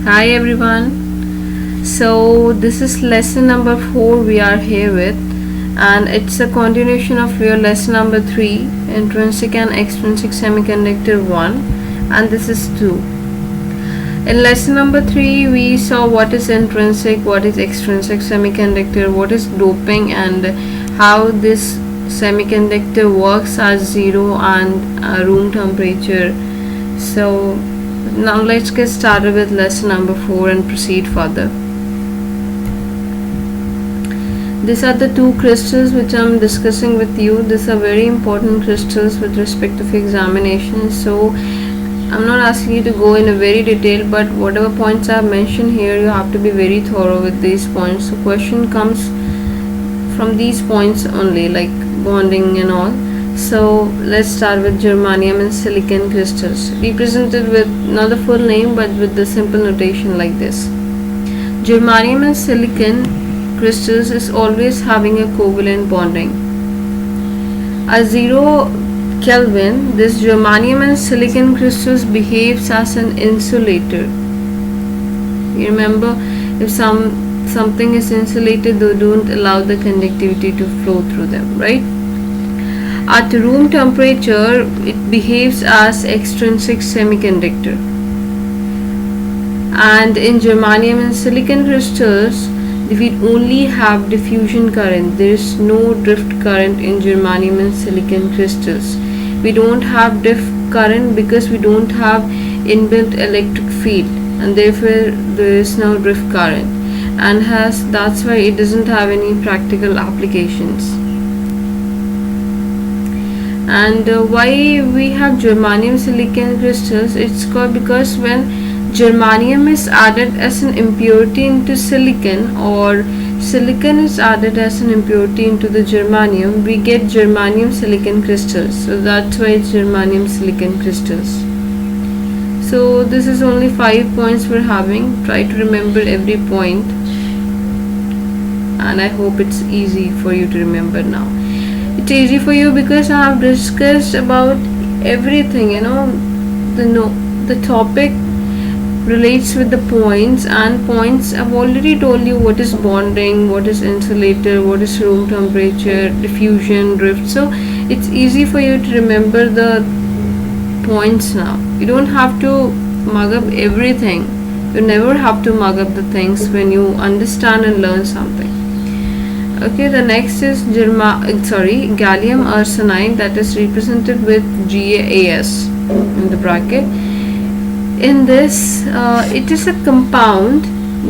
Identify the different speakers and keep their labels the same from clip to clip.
Speaker 1: Hi everyone. So this is lesson number 4 we are here with, and it's a continuation of your lesson number 3, Intrinsic and Extrinsic Semiconductor 1, and this is 2. In lesson number 3 we saw what is intrinsic, what is extrinsic semiconductor, what is doping, and how this semiconductor works at zero and room temperature. So now let's get started with lesson number 4 and proceed further. These are the two crystals which I'm discussing with you. These are very important crystals with respect to examination. So I'm not asking you to go in a very detail, but whatever points I have mentioned here, you have to be very thorough with these points. So question comes from these points only, like bonding and all. So let's start with germanium and silicon crystals, represented with not the full name but with the simple notation like this. Germanium and silicon crystals is always having a covalent bonding. At 0 Kelvin, this germanium and silicon crystals behaves as an insulator. You remember, if something is insulated, they don't allow the conductivity to flow through them, right? At room temperature, it behaves as extrinsic semiconductor. And in germanium and silicon crystals, we only have diffusion current. There is no drift current in germanium and silicon crystals. We don't have drift current because we don't have inbuilt electric field, and therefore there is no drift current, and that's why it doesn't have any practical applications. And why we have germanium silicon crystals? It's called because when germanium is added as an impurity into silicon, or silicon is added as an impurity into the germanium, we get germanium silicon crystals. So that's why it's germanium silicon crystals. So this is only 5 points we're having. Try to remember every point, and I hope it's easy for you to remember now. It's easy for you because I have discussed about everything, the topic relates with the points, and points I've already told you what is bonding, what is insulator, what is room temperature, diffusion, drift. So it's easy for you to remember the points now. You don't have to mug up everything. You never have to mug up the things when you understand and learn something. Okay, the next is gallium arsenide, that is represented with GaAs in the bracket. In this, it is a compound.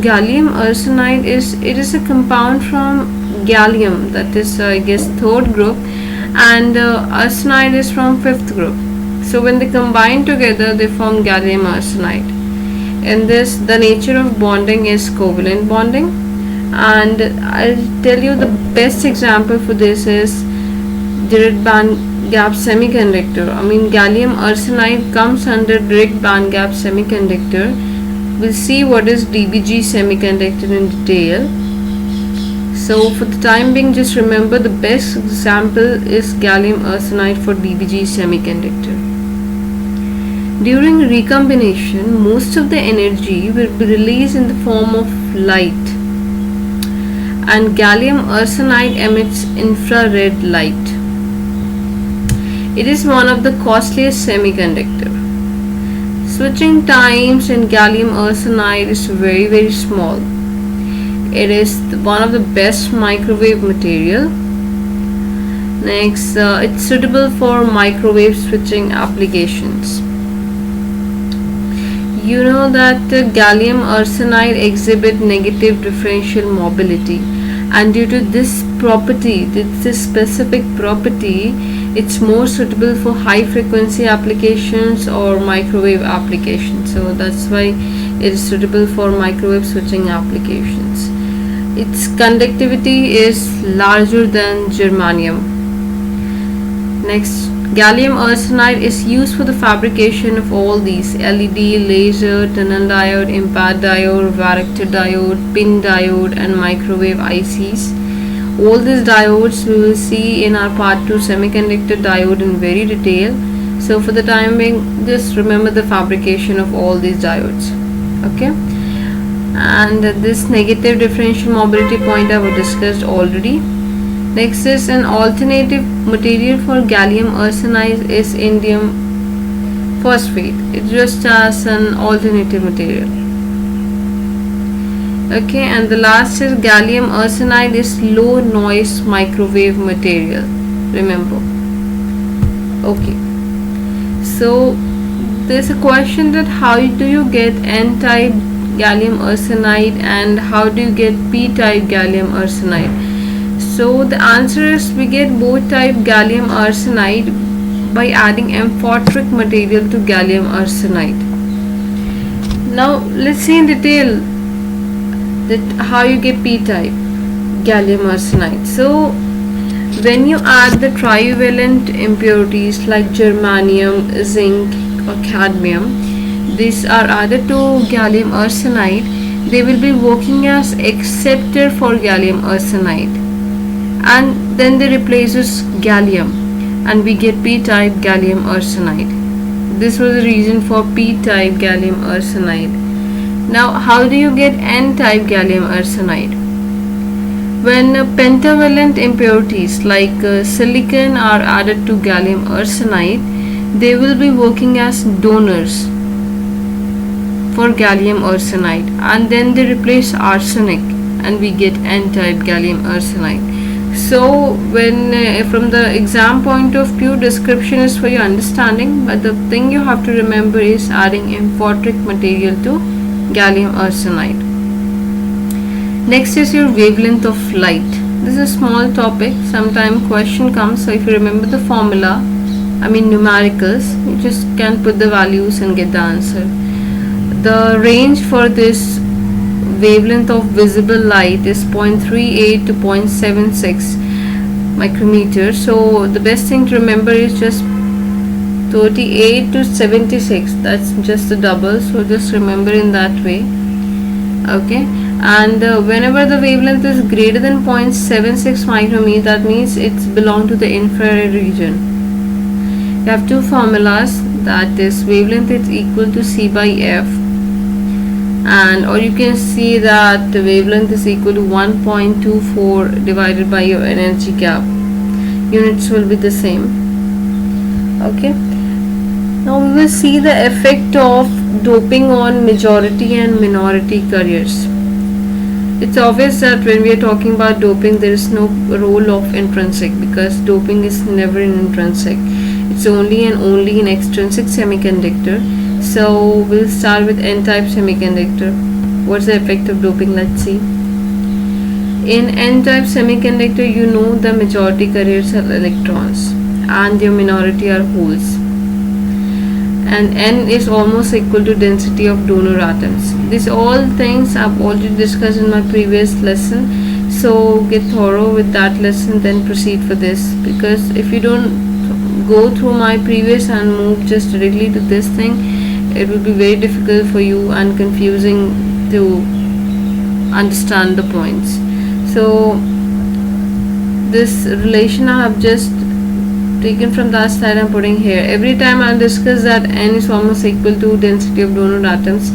Speaker 1: Gallium arsenide is a compound from gallium, that is I guess 3rd group, and arsenide is from 5th group. So when they combine together, they form gallium arsenide. In this, the nature of bonding is covalent bonding. And I'll tell you the best example for this is direct band gap semiconductor. Gallium arsenide comes under direct band gap semiconductor. We'll see what is DBG semiconductor in detail. So for the time being, just remember the best example is gallium arsenide for DBG semiconductor. During recombination, most of the energy will be released in the form of light, and gallium arsenide emits infrared light. It is one of the costliest semiconductor. Switching times in gallium arsenide is very, very small. It is one of the best microwave material. Next, it's suitable for microwave switching applications. You know that gallium arsenide exhibit negative differential mobility, and due to this specific property, it's more suitable for high frequency applications or microwave applications. So that's why it is suitable for microwave switching applications. Its conductivity is larger than germanium. Next, gallium arsenide is used for the fabrication of all these: LED, laser, tunnel diode, impact diode, varactor diode, pin diode, and microwave ICs. All these diodes we will see in our part 2 semiconductor diode in very detail. So for the time being, just remember the fabrication of all these diodes. Okay. and this negative differential mobility point I have discussed already. Next is an alternative material for gallium arsenide is indium phosphate. It's just as an alternative material. Okay, and the last is gallium arsenide is low noise microwave material. Remember. Okay, so there's a question that how do you get n-type gallium arsenide and how do you get p-type gallium arsenide? So the answer is we get both type gallium arsenide by adding amphoteric material to gallium arsenide. Now let's see in detail that how you get p-type gallium arsenide. So when you add the trivalent impurities like germanium, zinc or cadmium, these are added to gallium arsenide, they will be working as acceptor for gallium arsenide, and then they replaces gallium and we get p-type gallium arsenide. This was the reason for p-type gallium arsenide. Now how do you get n-type gallium arsenide? When pentavalent impurities like silicon are added to gallium arsenide, they will be working as donors for gallium arsenide, and then they replace arsenic and we get n-type gallium arsenide. So when from the exam point of view, description is for your understanding, but the thing you have to remember is adding amphoteric material to gallium arsenide. Next is your wavelength of light. This is a small topic, sometime question comes, so if you remember the formula, numericals, you just can put the values and get the answer. The range for this wavelength of visible light is 0.38 to 0.76 micrometer. So the best thing to remember is just 38 to 76, that's just the double, so just remember in that way. Okay, and whenever the wavelength is greater than 0.76 micrometer, that means it's belong to the infrared region. You have two formulas, that is wavelength is equal to C by F, and or you can see that the wavelength is equal to 1.24 divided by your energy gap. Units will be the same. Okay, now we will see the effect of doping on majority and minority carriers. It's obvious that when we are talking about doping, there is no role of intrinsic, because doping is never in intrinsic. It's only and only in extrinsic semiconductor. So we'll start with n-type semiconductor. What's the effect of doping? Let's see. In n-type semiconductor, you know the majority carriers are electrons and their minority are holes, and n is almost equal to density of donor atoms. These all things I've already discussed in my previous lesson, so get thorough with that lesson, then proceed for this, because if you don't go through my previous and move just directly to this thing, it will be very difficult for you and confusing to understand the points. So this relation I have just taken from that side, I'm putting here. Every time I'll discuss that n is almost equal to density of donor atoms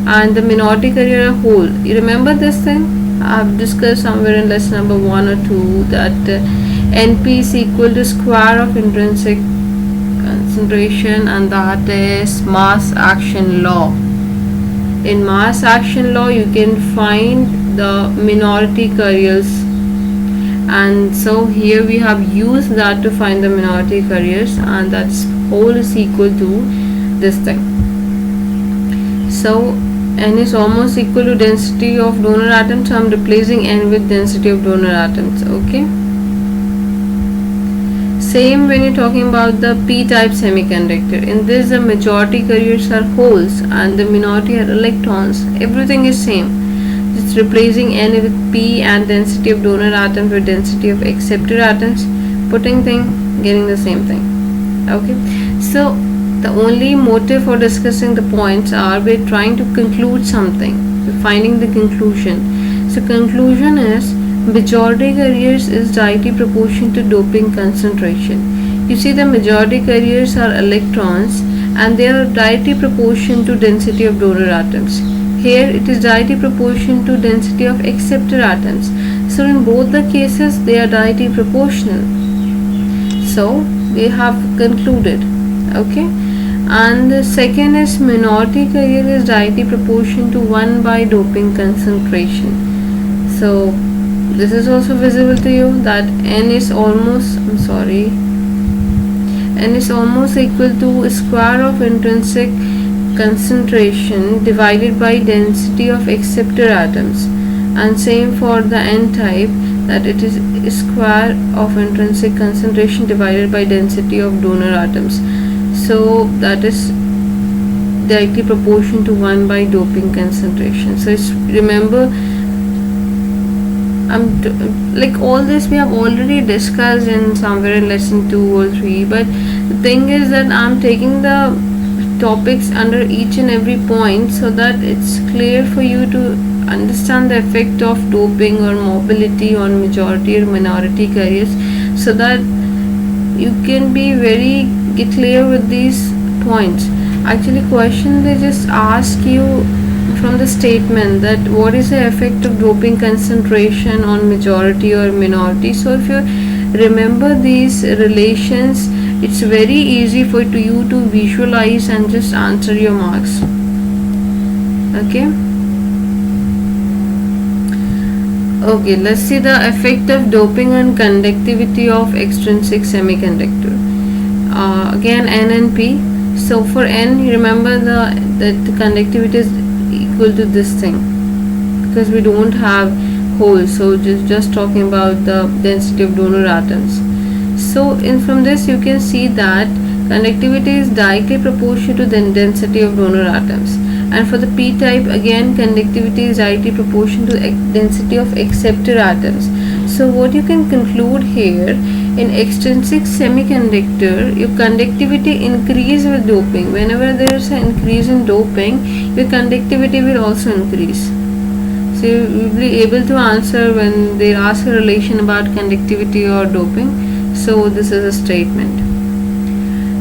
Speaker 1: and the minority carrier a whole. You remember this thing? I've discussed somewhere in lesson number 1 or 2 that NP is equal to square of intrinsic concentration, and that is mass action law. In mass action law you can find the minority carriers, and so here we have used that to find the minority carriers, and that's whole is equal to this thing. So n is almost equal to density of donor atoms, so I'm replacing n with density of donor atoms. Okay, same when you're talking about the p-type semiconductor. In this the majority carriers are holes and the minority are electrons. Everything is same, just replacing n with p and density of donor atoms with density of acceptor atoms, putting thing, getting the same thing. Okay, so the only motive for discussing the points are we're trying to conclude something, we're finding the conclusion. So conclusion is majority carriers is directly proportional to doping concentration. You see the majority carriers are electrons and they are directly proportional to density of donor atoms. Here it is directly proportional to density of acceptor atoms. So in both the cases they are directly proportional. So we have concluded. Okay. And the second is minority carrier is directly proportional to 1 by doping concentration. So this is also visible to you that n is almost equal to square of intrinsic concentration divided by density of acceptor atoms, and same for the n type, that it is square of intrinsic concentration divided by density of donor atoms. So that is directly proportional to 1 by doping concentration. So it's, remember, like all this we have already discussed in somewhere in lesson 2 or 3, but the thing is that I'm taking the topics under each and every point so that it's clear for you to understand the effect of doping or mobility on majority or minority carriers, so that you can be very clear with these points. Actually, question they just ask you from the statement that what is the effect of doping concentration on majority or minority. So if you remember these relations, it's very easy for you to visualize and just answer your marks. Okay, let's see the effect of doping on conductivity of extrinsic semiconductor. Again, N and P. So for N, you remember that the conductivity is equal to this thing, because we don't have holes, so just talking about the density of donor atoms. So from this you can see that conductivity is directly proportional to the density of donor atoms, and for the P type, again conductivity is directly proportional to the density of acceptor atoms. So what you can conclude here, in extrinsic semiconductor, your conductivity increase with doping. Whenever there is an increase in doping, your conductivity will also increase. So you will be able to answer when they ask a relation about conductivity or doping. So this is a statement.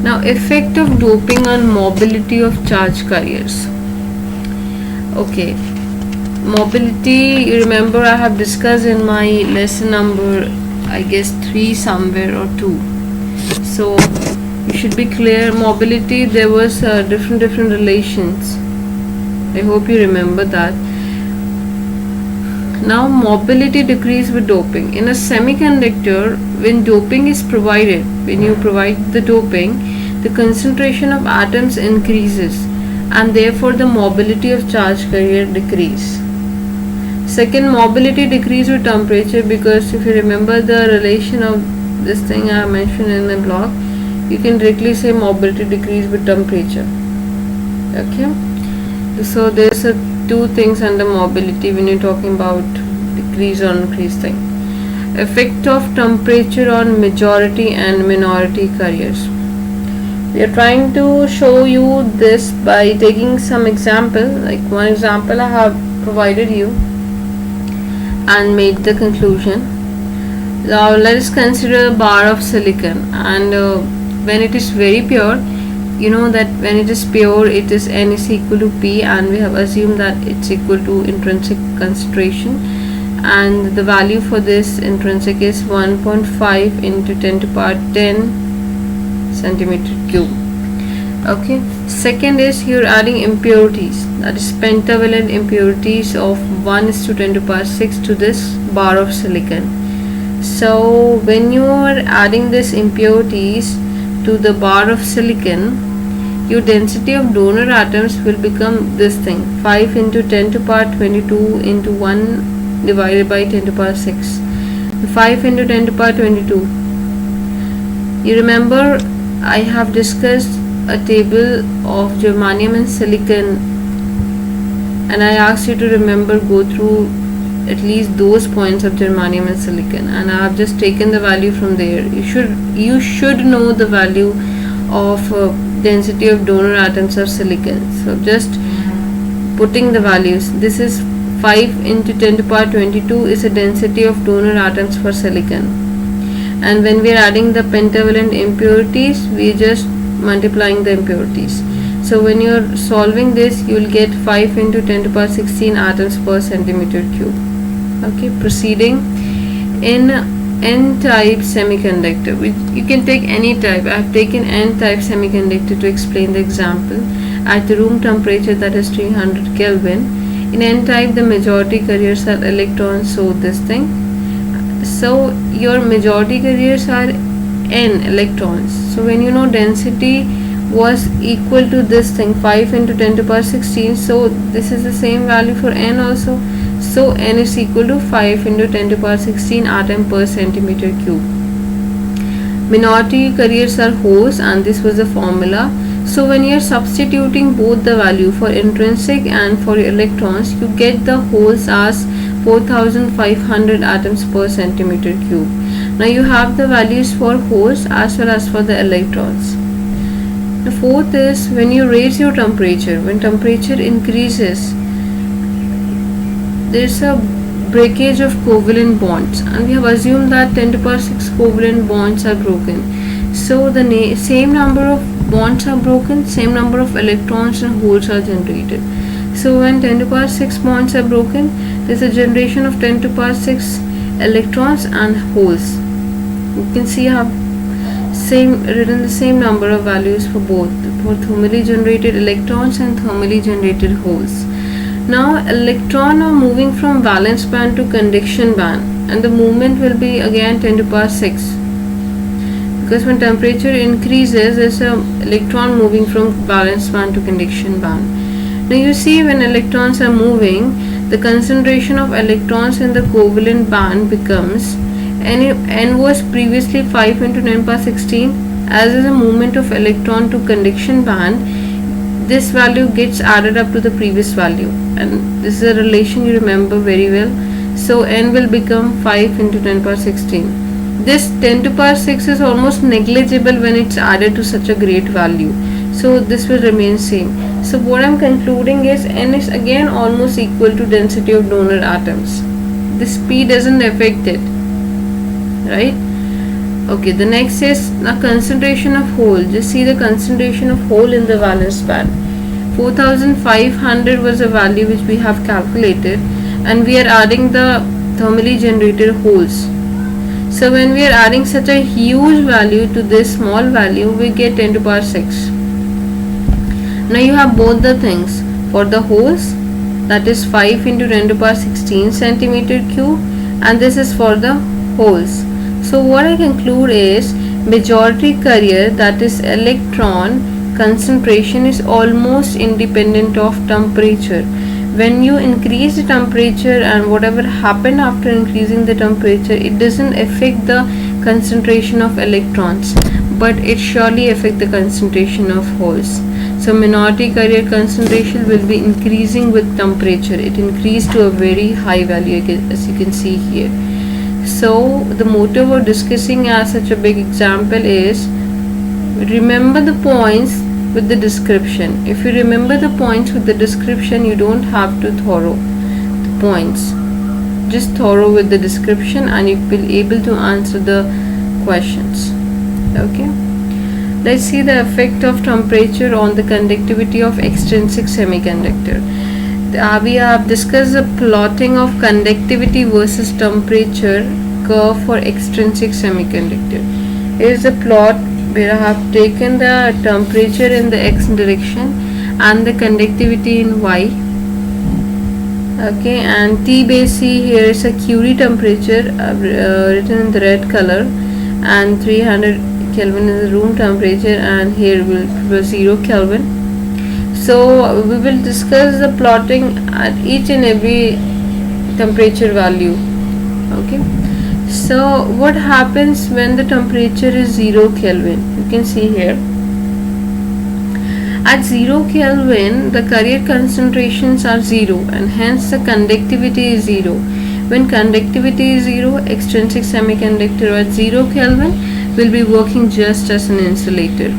Speaker 1: Now, effect of doping on mobility of charge carriers. Okay, mobility, you remember I have discussed in my lesson number, I guess 3 somewhere or 2. So you should be clear. Mobility, there was different relations. I hope you remember that. Now, mobility decrease with doping. In a semiconductor, when doping is provided, when you provide the doping, the concentration of atoms increases, and therefore the mobility of charge carrier decrease. Second, mobility decrease with temperature, because if you remember the relation of this thing I mentioned in the block, you can directly say mobility decrease with temperature. Okay, so there's two things under mobility when you're talking about decrease or increase thing. Effect of temperature on majority and minority carriers. We are trying to show you this by taking some example. Like one example I have provided you and made the conclusion. Now let us consider a bar of silicon, and when it is very pure, you know that when it is pure, it is N is equal to P, and we have assumed that it's equal to intrinsic concentration, and the value for this intrinsic is 1.5 into 10 to the power 10 centimeter cube. Okay, second is you're adding impurities, that is pentavalent impurities of 1:10 to the power 6 to this bar of silicon. So when you are adding this impurities to the bar of silicon, your density of donor atoms will become this thing, 5 into 10 to the power 22 into 1 divided by 10 to the power 6. 5 into 10 to the power 22. You remember I have discussed a table of germanium and silicon, and I asked you to remember, go through at least those points of germanium and silicon, and I have just taken the value from there. You should know the value of density of donor atoms of silicon. So just putting the values, this is 5 into 10 to the power 22 is the density of donor atoms for silicon, and when we are adding the pentavalent impurities, we are just multiplying the impurities. So when you're solving this, you will get 5 into 10 to the power 16 atoms per centimeter cube. Okay, proceeding. In N-type semiconductor, you can take any type. I have taken N-type semiconductor to explain the example. At the room temperature, that is 300 Kelvin. In N-type, the majority carriers are electrons, so this thing. So your majority carriers are N electrons. So when you know density was equal to this thing, 5 into 10 to the power 16, so this is the same value for N also. So N is equal to 5 into 10 to the power 16 atom per centimeter cube. Minority carriers are holes, and this was the formula. So when you are substituting both the value for intrinsic and for electrons, you get the holes as 4500 atoms per centimeter cube. Now you have the values for holes as well as for the electrons. The fourth is when you raise your temperature. When temperature increases, there is a breakage of covalent bonds, and we have assumed that 10 to the power 6 covalent bonds are broken. So the same number of bonds are broken, same number of electrons and holes are generated. So when 10 to the power 6 bonds are broken, there is a generation of 10 to the power 6 electrons and holes. You can see I have written the same number of values for both, for thermally generated electrons and thermally generated holes. Now electron are moving from valence band to conduction band, and the movement will be again 10 to the power 6, because when temperature increases, there is an electron moving from valence band to conduction band. Now you see, when electrons are moving, the concentration of electrons in the covalent band becomes N was previously 5 into 10 to the power 16. As is a movement of electron to conduction band, this value gets added up to the previous value, and this is a relation you remember very well. So N will become 5 into 10 to the power 16. This 10 to the power 6 is almost negligible when it's added to such a great value, so this will remain same. So what I'm concluding is N is again almost equal to density of donor atoms. This P doesn't affect it, right? Okay, the next is the concentration of hole. Just see the concentration of hole in the valence band. 4500 was a value which we have calculated, and we are adding the thermally generated holes. So when we are adding such a huge value to this small value, we get 10 to the power 6. Now you have both the things. For the holes, that is 5 into 10 to the power 16 centimeter cube, and this is for the holes. So what I conclude is majority carrier, that is electron concentration, is almost independent of temperature. When you increase the temperature and whatever happened after increasing the temperature, it doesn't affect the concentration of electrons, but it surely affects the concentration of holes. So minority carrier concentration will be increasing with temperature. It increased to a very high value, as you can see here. So the motive of discussing as such a big example is remember the points with the description. If you remember the points with the description, you don't have to thorough the points. Just thorough with the description and you will be able to answer the questions. Okay. Let's see the effect of temperature on the conductivity of extrinsic semiconductor. We have discussed the plotting of conductivity versus temperature curve for extrinsic semiconductor. Here is a plot where I have taken the temperature in the x direction and the conductivity in y. Okay, and T base C here is a Curie temperature written in the red color, and 300 Kelvin is the room temperature, and here will be 0 Kelvin. So we will discuss the plotting at each and every temperature value. Okay, so what happens when the temperature is 0 Kelvin? You can see here, at 0 Kelvin the carrier concentrations are 0 and hence the conductivity is 0. When conductivity is 0, extrinsic semiconductor at 0 Kelvin will be working just as an insulator.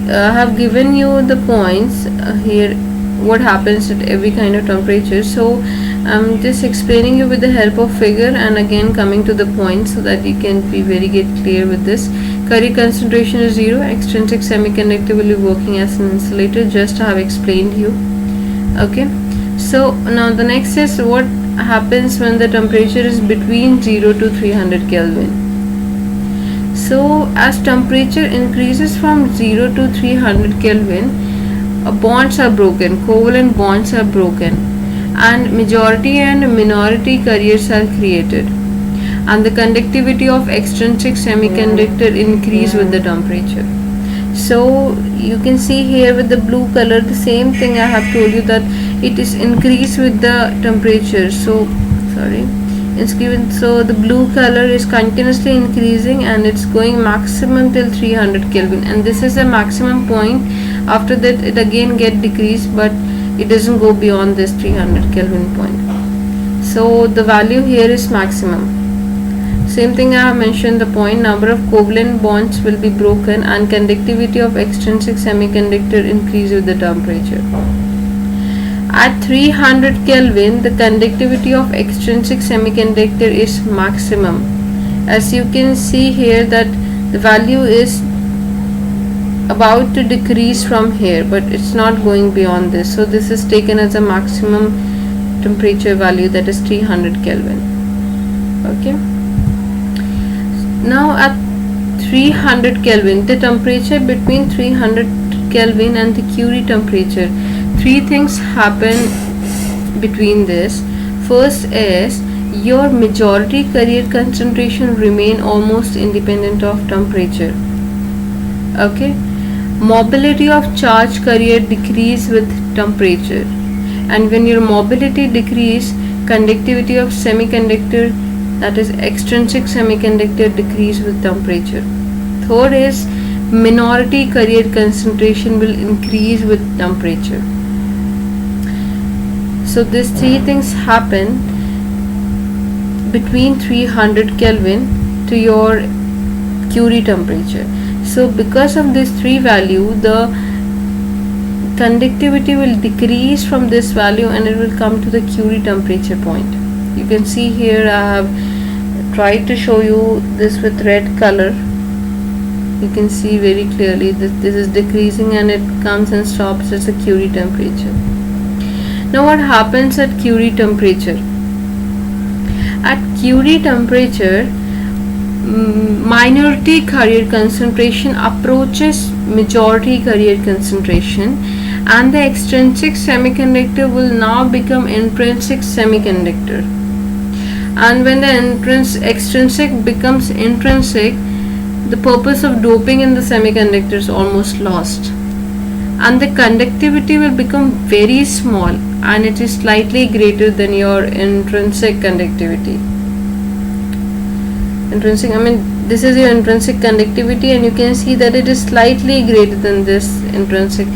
Speaker 1: I have given you the points here, what happens at every kind of temperature. So I'm just explaining you with the help of figure and again coming to the point so that you can be very clear with this. Carrier concentration is 0. Extrinsic semiconductor will be working as an insulator, just I have explained you. Okay, so now the next is what happens when the temperature is between 0 to 300 Kelvin. So as temperature increases from 0 to 300 Kelvin, bonds are broken, covalent bonds are broken, and majority and minority carriers are created, and the conductivity of extrinsic semiconductor increase with the temperature. So you can see here with the blue color, the same thing I have told you, that it is increased with the temperature. So sorry, it's given, so the blue color is continuously increasing and it's going maximum till 300 Kelvin, and this is the maximum point. After that it again get decreased, but it doesn't go beyond this 300 Kelvin point. So the value here is maximum. Same thing I have mentioned the point, number of covalent bonds will be broken and conductivity of extrinsic semiconductor increase with the temperature. At 300 Kelvin, the conductivity of extrinsic semiconductor is maximum. As you can see here that the value is about to decrease from here, but it's not going beyond this. So this is taken as a maximum temperature value, that is 300 Kelvin. Okay. Now at 300 Kelvin, the temperature between 300 Kelvin and the Curie temperature, three things happen between this. First is your majority carrier concentration remain almost independent of temperature. Okay, mobility of charge carrier decrease with temperature, and when your mobility decrease, conductivity of semiconductor, that is extrinsic semiconductor, decrease with temperature. Third is minority carrier concentration will increase with temperature. So these three things happen between 300 Kelvin to your Curie temperature. So because of this three value, the conductivity will decrease from this value and it will come to the Curie temperature point. You can see here I have tried to show you this with red color. You can see very clearly that this is decreasing and it comes and stops at the Curie temperature. Now what happens at Curie temperature? At Curie temperature, minority carrier concentration approaches majority carrier concentration, and the extrinsic semiconductor will now become intrinsic semiconductor. And when the extrinsic becomes intrinsic, the purpose of doping in the semiconductor is almost lost, and the conductivity will become very small and it is slightly greater than your intrinsic conductivity. Intrinsic, I mean, this is your intrinsic conductivity, and you can see that it is slightly greater than this intrinsic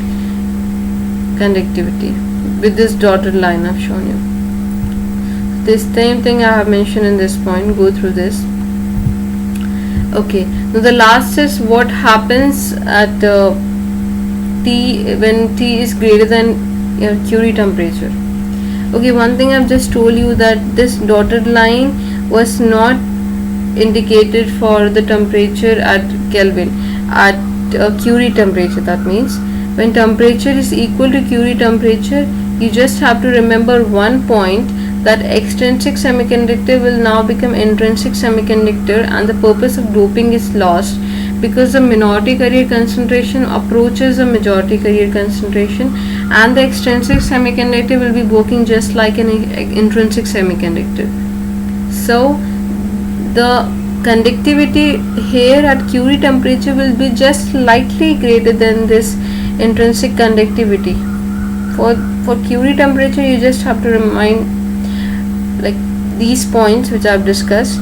Speaker 1: conductivity with this dotted line I've shown you. This same thing I have mentioned in this point, go through this. Okay, now the last is what happens at T when T is greater than your Curie temperature. Okay, one thing I've just told you, that this dotted line was not indicated for the temperature at Kelvin, at Curie temperature. That means when temperature is equal to Curie temperature, you just have to remember one point, that extrinsic semiconductor will now become intrinsic semiconductor, and the purpose of doping is lost because the minority carrier concentration approaches the majority carrier concentration, and the extrinsic semiconductor will be working just like an intrinsic semiconductor. So the conductivity here at Curie temperature will be just slightly greater than this intrinsic conductivity. For Curie temperature, you just have to remind like these points which I have discussed.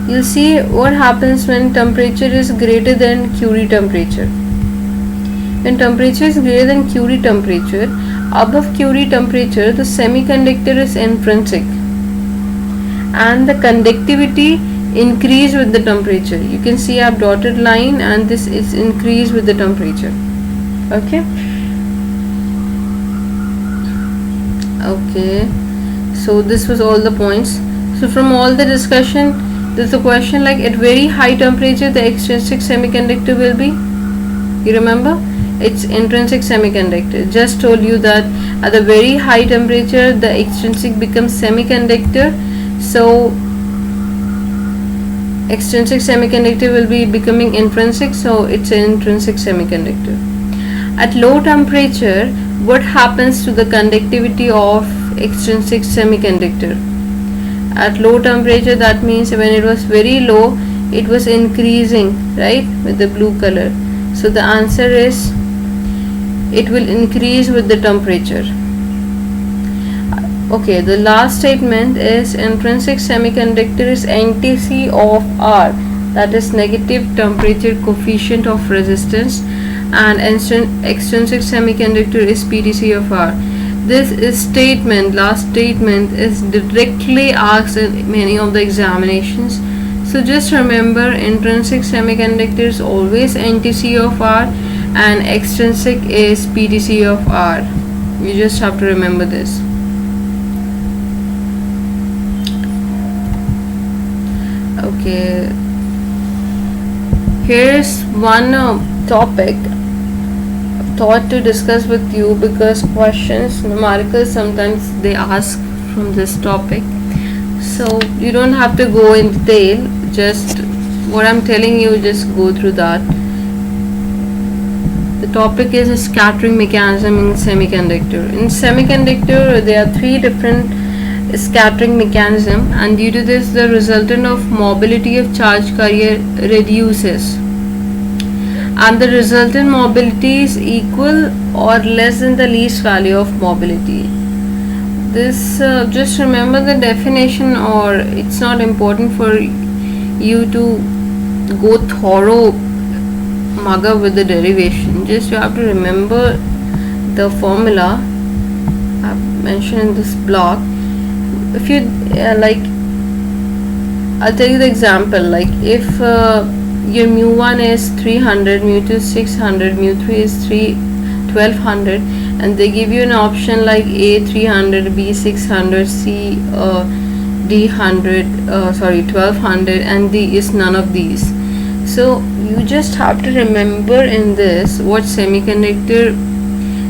Speaker 1: You'll see what happens when temperature is greater than Curie temperature. When temperature is greater than Curie temperature, above Curie temperature, the semiconductor is intrinsic and the conductivity increase with the temperature. You can see I have dotted line, and this is increase with the temperature. Okay. Okay, so this was all the points. So from all the discussion, There's a question like at very high temperature the extrinsic semiconductor will be. You remember? It's intrinsic semiconductor. Just told you that at the very high temperature the extrinsic becomes semiconductor. So extrinsic semiconductor will be becoming intrinsic, so it's an intrinsic semiconductor. At low temperature, what happens to the conductivity of extrinsic semiconductor? At low temperature, that means when it was very low, it was increasing, right, with the blue color. So the answer is it will increase with the temperature. Okay, the last statement is intrinsic semiconductor is NTC of R, that is negative temperature coefficient of resistance, and extrinsic semiconductor is PTC of R. This statement, last statement, is directly asked in many of the examinations. So just remember, intrinsic semiconductor is always NTC of R and extrinsic is PTC of R. You just have to remember this. Okay, here is one topic I thought to discuss with you, because questions, numerical, sometimes they ask from this topic. So you don't have to go in detail, just what I'm telling you, just go through that. The topic is a scattering mechanism in semiconductor. In semiconductor, there are three different scattering mechanism, and due to this the resultant of mobility of charge carrier reduces, and the resultant mobility is equal or less than the least value of mobility. This just remember the definition, or it's not important for you to go thorough mugger with the derivation. Just you have to remember the formula I've mentioned in this block. If you like, I'll tell you the example. Like if your mu1 is 300, mu2 is 600, mu3 is 1200, and they give you an option like A 300, B 600, C D 100, sorry 1200, and D is none of these. So you just have to remember in this what semiconductor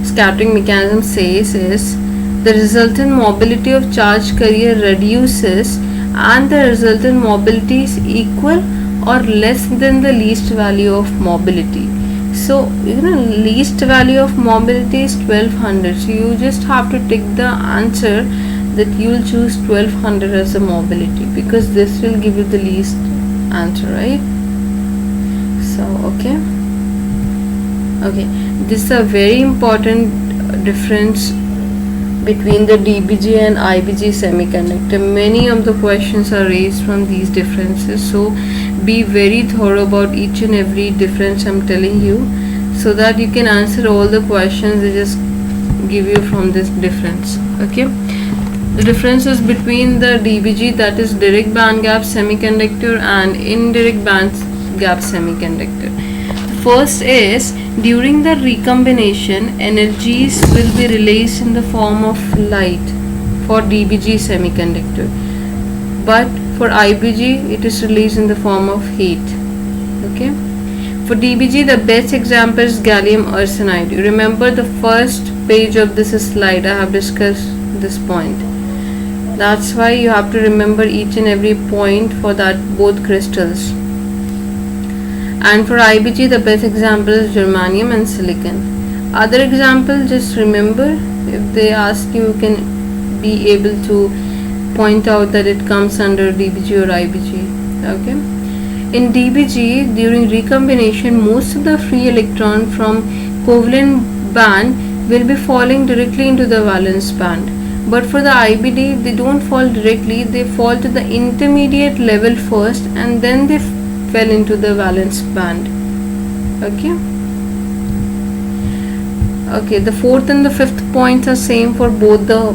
Speaker 1: scattering mechanism says is the resultant mobility of charge carrier reduces and the resultant mobility is equal or less than the least value of mobility. So least value of mobility is 1200, so you just have to take the answer that you will choose 1200 as a mobility, because this will give you the least answer, right? So okay, this is a very important difference between the DBG and IBG semiconductor. Many of the questions are raised from these differences, so be very thorough about each and every difference I'm telling you, so that you can answer all the questions they just give you from this difference. Okay, the differences between the DBG, that is direct band gap semiconductor, and indirect band gap semiconductor. First is, during the recombination, energies will be released in the form of light for DBG semiconductor, but for IBG it is released in the form of heat. Okay, for DBG the best example is gallium arsenide. You remember the first page of this slide, I have discussed this point. That's why you have to remember each and every point for that, both crystals. And for IBG the best example is germanium and silicon. Other example, just remember, if they ask you, you can be able to point out that it comes under DBG or IBG. Okay, in DBG during recombination most of the free electron from covalent band will be falling directly into the valence band, but for the IBD they don't fall directly, they fall to the intermediate level first and then they fell into the valence band. Okay, the fourth and the fifth points are same for both the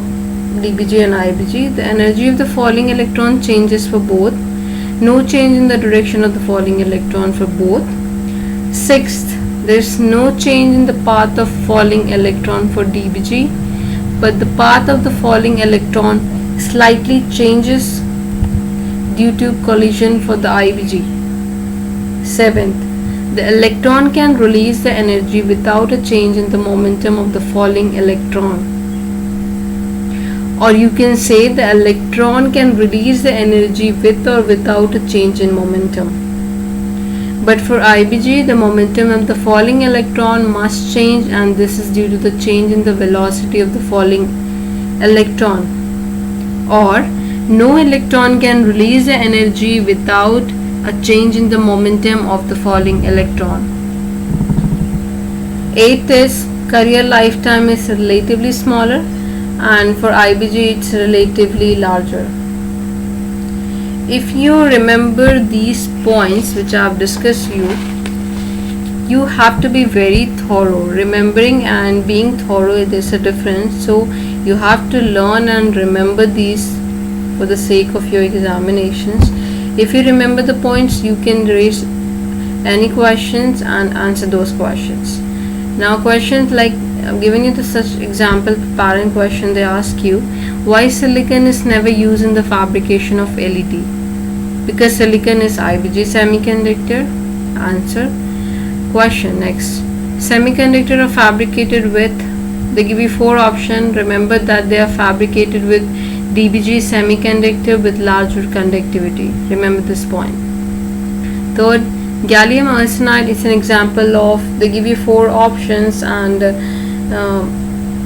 Speaker 1: DBG and IBG. The energy of the falling electron changes for both, no change in the direction of the falling electron for both. Sixth, there is no change in the path of falling electron for DBG, but the path of the falling electron slightly changes due to collision for the IBG. 7th, the electron can release the energy without a change in the momentum of the falling electron. Or you can say the electron can release the energy with or without a change in momentum. But for IBG, the momentum of the falling electron must change, and this is due to the change in the velocity of the falling electron. Or no electron can release the energy without a change in the momentum of the falling electron. 8th is carrier lifetime is relatively smaller, and for IBG it's relatively larger. If you remember these points which I have discussed you have to be very thorough. Remembering and being thorough, there's a difference. So you have to learn and remember these for the sake of your examinations. If you remember the points, you can raise any questions and answer those questions. Now questions like, I'm giving you the such example parent question. They ask you why silicon is never used in the fabrication of LED. Because silicon is IBG semiconductor. Answer. Question next. Semiconductor are fabricated with, they give you 4 options. Remember that they are fabricated with DBG semiconductor with larger conductivity. Remember this point. 3rd, gallium arsenide is an example of, they give you 4 options, and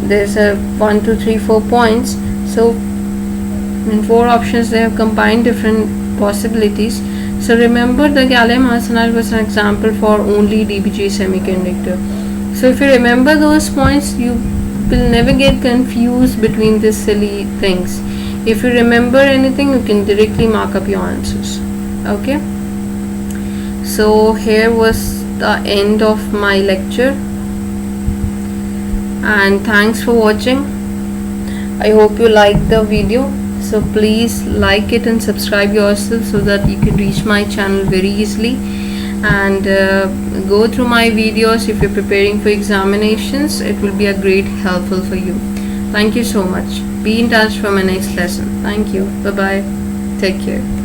Speaker 1: there's a 1, 2, 3, 4 points. So in 4 options they have combined different possibilities. So remember the gallium arsenide was an example for only DBG semiconductor. So if you remember those points, you will never get confused between these silly things. If you remember anything, you can directly mark up your answers. Okay, so here was the end of my lecture, and thanks for watching. I hope you liked the video. So please like it and subscribe yourself so that you can reach my channel very easily, and go through my videos if you're preparing for examinations. It will be a great helpful for you. Thank you so much. Be in touch for my next lesson. Thank you. Bye bye. Take care.